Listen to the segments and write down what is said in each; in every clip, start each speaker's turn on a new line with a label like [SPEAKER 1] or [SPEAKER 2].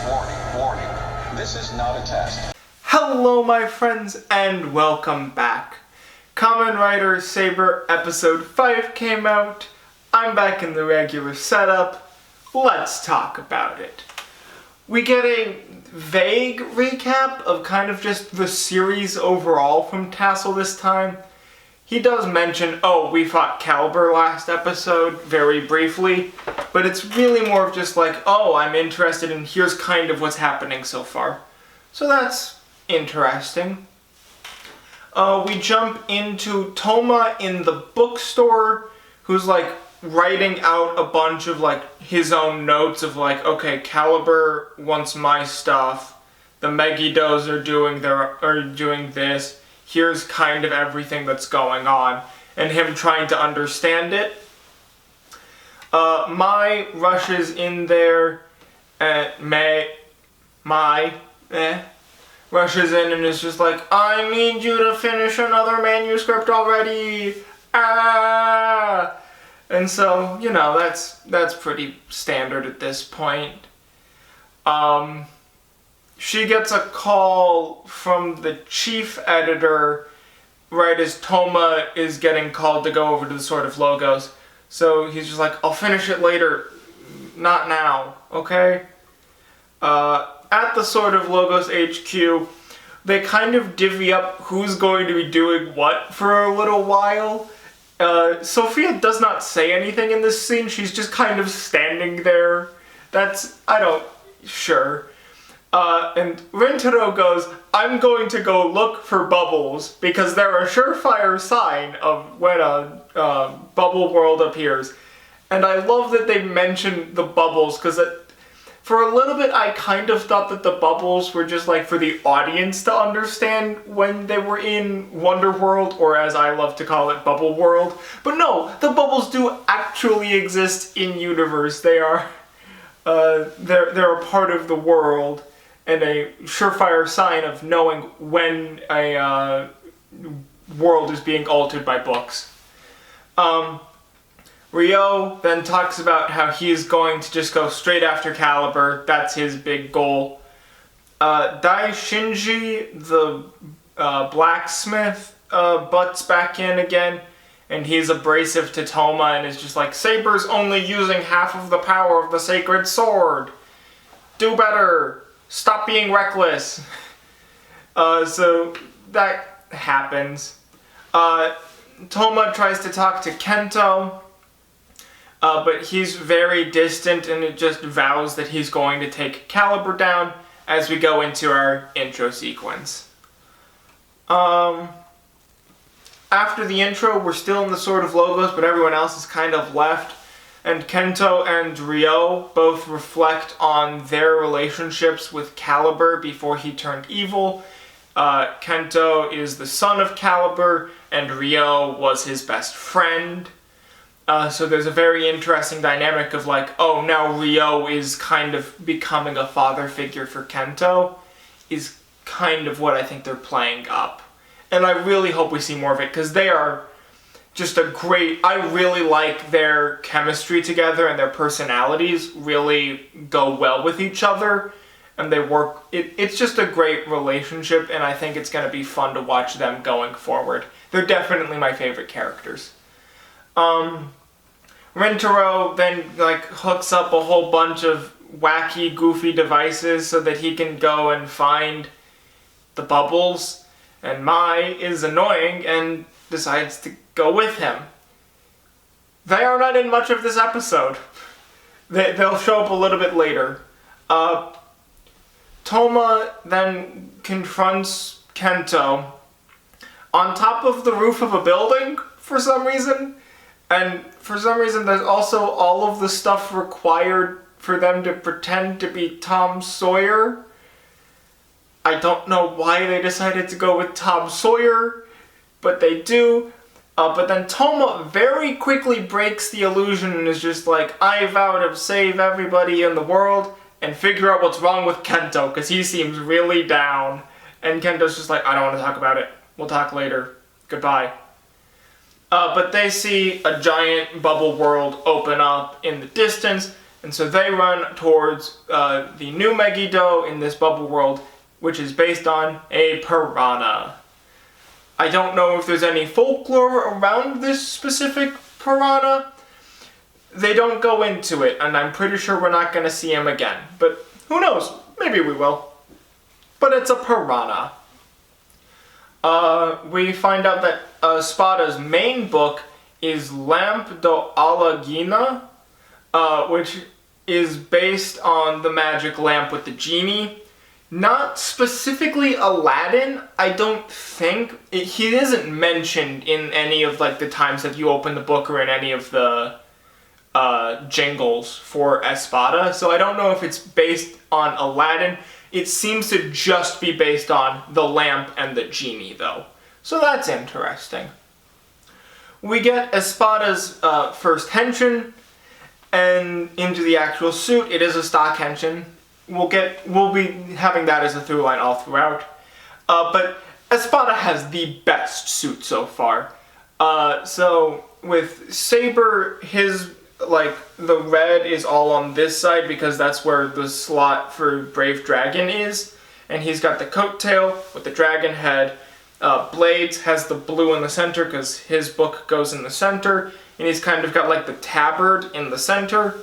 [SPEAKER 1] Warning. This is not a test.
[SPEAKER 2] Hello my friends and welcome back. Kamen Rider Saber episode 5 came out. I'm back in the regular setup. Let's talk about it. We get a vague recap of kind of just the series overall from Tassel this time. He does mention, we fought Caliber last episode, very briefly, but it's really more of just like, I'm interested in here's kind of what's happening so far. So that's interesting. We jump into Toma in the bookstore, who's like writing out a bunch of like his own notes of like, okay, Caliber wants my stuff, the Megiddos are doing this. Here's kind of everything that's going on, and him trying to understand it. Mai rushes in there, and rushes in and is just like, I need you to finish another manuscript already! Ah! And so, that's pretty standard at this point. She gets a call from the chief editor right as Toma is getting called to go over to the Sword of Logos. So he's just like, I'll finish it later, not now, okay? At the Sword of Logos HQ, they kind of divvy up who's going to be doing what for a little while. Sophia does not say anything in this scene, she's just kind of standing there. Sure. And Rintaro goes, I'm going to go look for bubbles, because they're a surefire sign of when a bubble world appears. And I love that they mention the bubbles, because for a little bit I kind of thought that the bubbles were just like for the audience to understand when they were in Wonder World, or as I love to call it, Bubble World. But no, the bubbles do actually exist in universe. They are, they're a part of the world, and a surefire sign of knowing when a world is being altered by books. Ryo then talks about how he's going to just go straight after Caliber. That's his big goal. Dai Shinji, the blacksmith, butts back in again, and he's abrasive to Toma and is just like, Saber's only using half of the power of the sacred sword. Do better. Stop being reckless. So that happens. Toma tries to talk to Kento, but he's very distant and it just vows that he's going to take Caliber down as we go into our intro sequence. After the intro, we're still in the Sword of Logos, but everyone else is kind of left. And Kento and Ryo both reflect on their relationships with Caliber before he turned evil. Kento is the son of Caliber, and Ryo was his best friend. So there's a very interesting dynamic of like, now Ryo is kind of becoming a father figure for Kento, is kind of what I think they're playing up. And I really hope we see more of it, because they are just I really like their chemistry together, and their personalities really go well with each other, and they work, it's just a great relationship, and I think it's going to be fun to watch them going forward. They're definitely my favorite characters. Rintaro then hooks up a whole bunch of wacky, goofy devices so that he can go and find the bubbles, and Mai is annoying and decides to go with him. They are not in much of this episode. They'll show up a little bit later. Toma then confronts Kento on top of the roof of a building for some reason. And for some reason there's also all of the stuff required for them to pretend to be Tom Sawyer. I don't know why they decided to go with Tom Sawyer, but they do. But then Toma very quickly breaks the illusion and is just like, I vow to save everybody in the world and figure out what's wrong with Kento, because he seems really down. And Kento's just like, I don't want to talk about it. We'll talk later. Goodbye. But they see a giant bubble world open up in the distance, And so they run towards the new Megiddo in this bubble world, which is based on a piranha. I don't know if there's any folklore around this specific piranha. They don't go into it, and I'm pretty sure we're not going to see him again. But who knows? Maybe we will. But it's a piranha. We find out that Espada's main book is Lamp do Alagina, which is based on the magic lamp with the genie. Not specifically Aladdin, I don't think. He isn't mentioned in any of like the times that you open the book or in any of the jingles for Espada, so I don't know if it's based on Aladdin. It seems to just be based on the lamp and the genie, though. So that's interesting. We get Espada's first henshin, and into the actual suit. It is a stock henshin. We'll be having that as a through line all throughout. But Espada has the best suit so far. So with Saber, his the red is all on this side because that's where the slot for Brave Dragon is, and he's got the coattail with the dragon head. Blades has the blue in the center because his book goes in the center, and he's kind of got like the tabard in the center.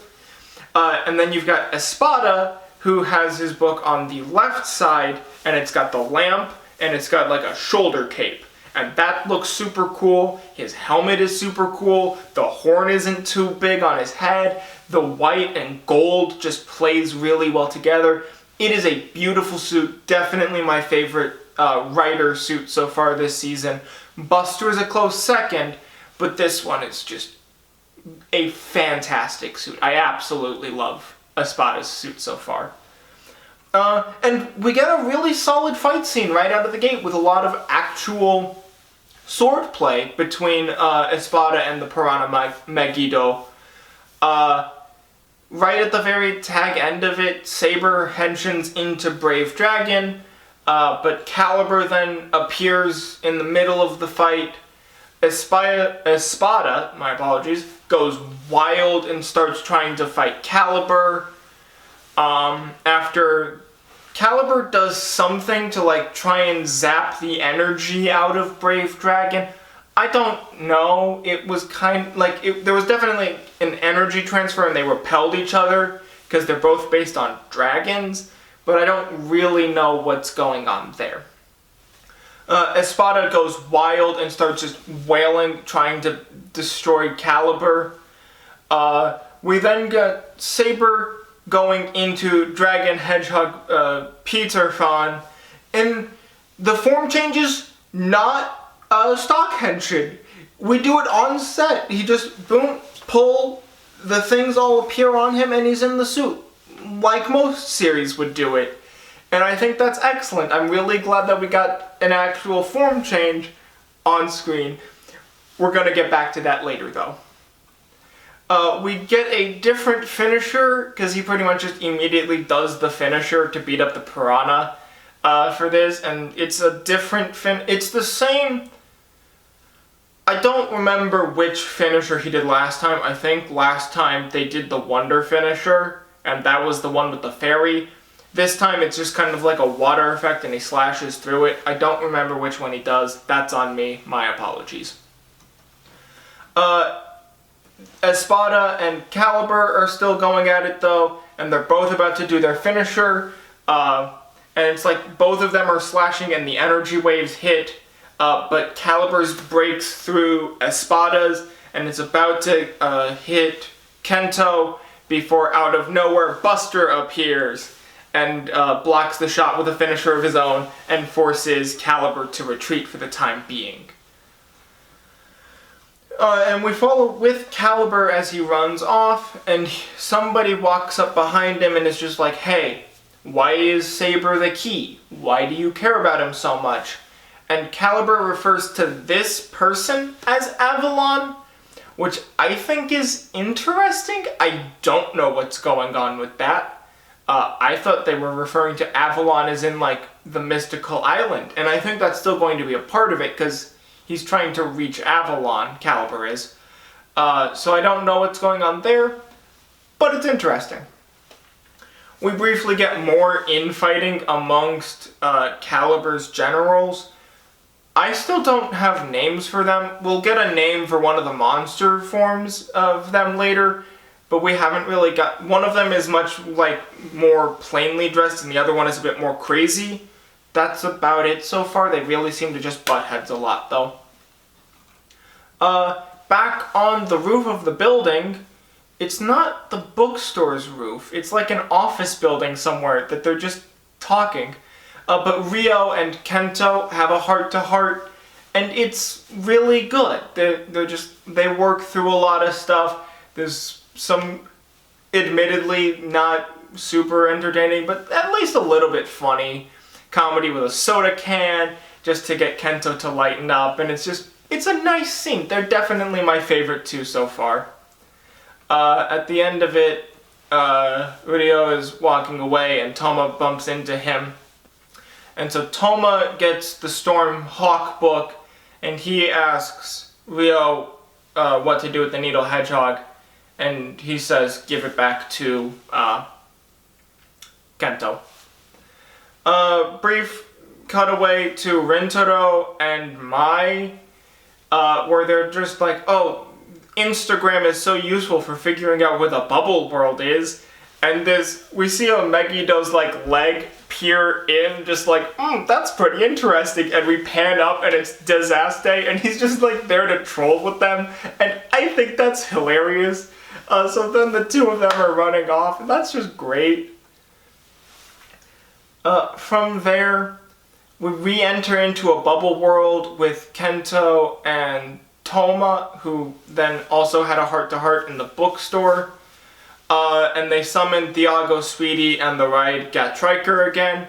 [SPEAKER 2] And then you've got Espada, who has his book on the left side, and it's got the lamp, and it's got like a shoulder cape. And that looks super cool. His helmet is super cool. The horn isn't too big on his head. The white and gold just plays really well together. It is a beautiful suit. Definitely my favorite Rider suit so far this season. Buster is a close second, but this one is just a fantastic suit. I absolutely love Espada's suit so far. And we get a really solid fight scene right out of the gate with a lot of actual sword play between Espada and the Piranha Megiddo. Right at the very tag end of it, Saber henshins into Brave Dragon, but Caliber then appears in the middle of the fight. Espada, my apologies, goes wild and starts trying to fight Caliber. After Caliber does something to try and zap the energy out of Brave Dragon. I don't know. It was there was definitely an energy transfer and they repelled each other because they're both based on dragons, but I don't really know what's going on there. Espada goes wild and starts just wailing, trying to destroy Caliber. We then get Saber going into Dragon Hedgehog Peter Fan, and the form changes not stock henshin. We do it on set. He just boom, pull, the things all appear on him and he's in the suit, like most series would do it. And I think that's excellent. I'm really glad that we got an actual form change on screen. We're gonna get back to that later though. We get a different finisher, because he pretty much just immediately does the finisher to beat up the Piranha for this, and it's a different it's the same. I don't remember which finisher he did last time. I think last time they did the Wonder finisher, and that was the one with the fairy. This time it's just kind of like a water effect and he slashes through it. I don't remember which one he does. That's on me. My apologies. Espada and Caliber are still going at it though, and they're both about to do their finisher, and it's like both of them are slashing and the energy waves hit, but Caliber's breaks through Espada's, and it's about to hit Kento before out of nowhere Buster appears and blocks the shot with a finisher of his own and forces Caliber to retreat for the time being. And we follow with Caliber as he runs off, and somebody walks up behind him and is just like, hey, why is Saber the key? Why do you care about him so much? And Caliber refers to this person as Avalon, which I think is interesting. I don't know what's going on with that. I thought they were referring to Avalon as in the mystical island, and I think that's still going to be a part of it because he's trying to reach Avalon, Caliber is. So I don't know what's going on there, but it's interesting. We briefly get more infighting amongst Caliber's generals. I still don't have names for them. We'll get a name for one of the monster forms of them later, but we haven't really got... One of them is much, more plainly dressed, and the other one is a bit more crazy. That's about it so far. They really seem to just butt heads a lot, though. Back on the roof of the building, it's not the bookstore's roof. It's like an office building somewhere that they're just talking. But Ryo and Kento have a heart-to-heart, and it's really good. They work through a lot of stuff. There's some, admittedly, not super entertaining, but at least a little bit funny comedy with a soda can, just to get Kento to lighten up, and it's a nice scene. They're definitely my favorite two so far. At the end of it, Ryo is walking away, and Toma bumps into him. And so Toma gets the Storm Hawk book, and he asks Ryo what to do with the Needle Hedgehog, and he says, give it back to Kento. Brief cutaway to Rintaro and Mai, where they're just like, oh, Instagram is so useful for figuring out where the bubble world is. And we see a Megido's leg peer in, just that's pretty interesting. And we pan up and it's Disaste, and he's just there to troll with them. And I think that's hilarious. So then the two of them are running off, and that's just great. From there, we re-enter into a bubble world with Kento and Toma, who then also had a heart-to-heart in the bookstore. And they summon Thiago, Sweetie, and the ride Gatriker again.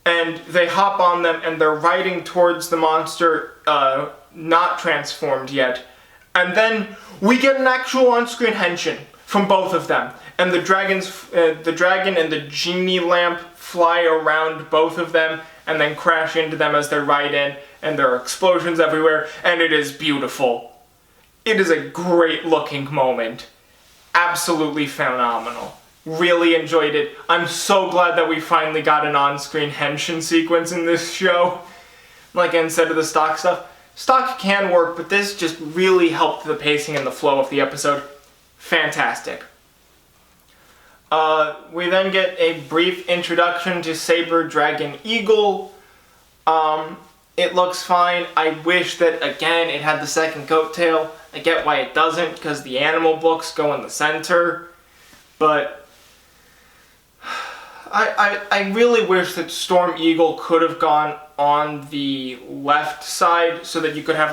[SPEAKER 2] And they hop on them, and they're riding towards the monster, not transformed yet. And then we get an actual on-screen henshin from both of them. And the dragon and the genie lamp fly around both of them, and then crash into them as they ride in, and there are explosions everywhere, and it is beautiful. It is a great looking moment. Absolutely phenomenal. Really enjoyed it. I'm so glad that we finally got an on-screen henshin sequence in this show. Instead of the stock stuff. Stock can work, but this just really helped the pacing and the flow of the episode. Fantastic. We then get a brief introduction to Saber, Dragon, Eagle. It looks fine. I wish that, again, it had the second coattail. I get why it doesn't, because the animal books go in the center. But I really wish that Storm Eagle could have gone on the left side, so that you could have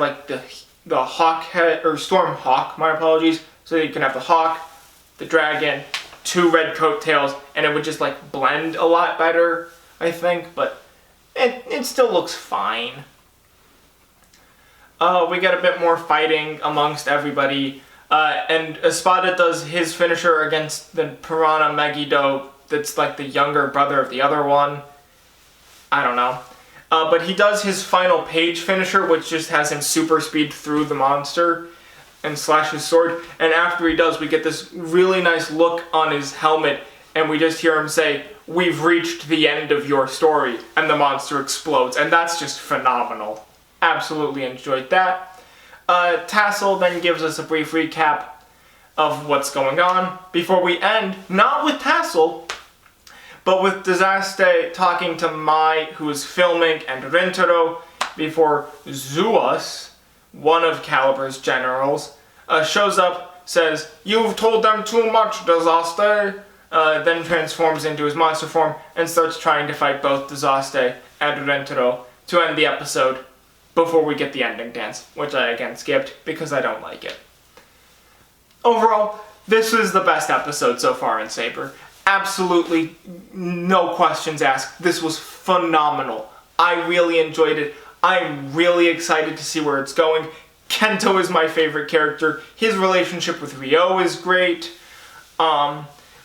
[SPEAKER 2] the hawk head, or Storm Hawk, my apologies, so that you can have the hawk, the dragon, two red coattails, and it would just blend a lot better, I think, but it still looks fine. We get a bit more fighting amongst everybody, and Espada does his finisher against the Piranha Megido that's the younger brother of the other one. I don't know. But he does his final page finisher, which just has him super speed through the monster and slash his sword, and after he does, we get this really nice look on his helmet, and we just hear him say, "We've reached the end of your story," and the monster explodes, and that's just phenomenal. Absolutely enjoyed that. Tassel then gives us a brief recap of what's going on, before we end, not with Tassel, but with Disaste talking to Mai, who is filming, and Rintaro, before Zuas, one of Caliber's generals, shows up, says, "You've told them too much, Disaste," then transforms into his monster form and starts trying to fight both Disaste and Rintaro to end the episode before we get the ending dance, which I again skipped because I don't like it. Overall, this is the best episode so far in Saber. Absolutely no questions asked. This was phenomenal. I really enjoyed it. I'm really excited to see where it's going. Kento is my favorite character. His relationship with Ryo is great.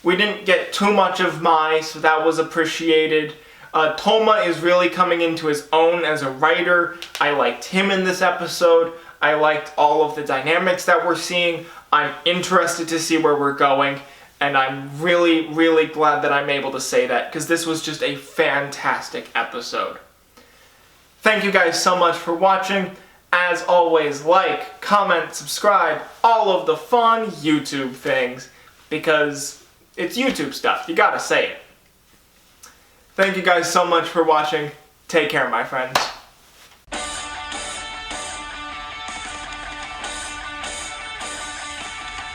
[SPEAKER 2] We didn't get too much of Mai, so that was appreciated. Toma is really coming into his own as a writer. I liked him in this episode. I liked all of the dynamics that we're seeing. I'm interested to see where we're going. And I'm really, really glad that I'm able to say that, because this was just a fantastic episode. Thank you guys so much for watching. As always, like, comment, subscribe, all of the fun YouTube things, because it's YouTube stuff. You gotta say it. Thank you guys so much for watching. Take care, my friends.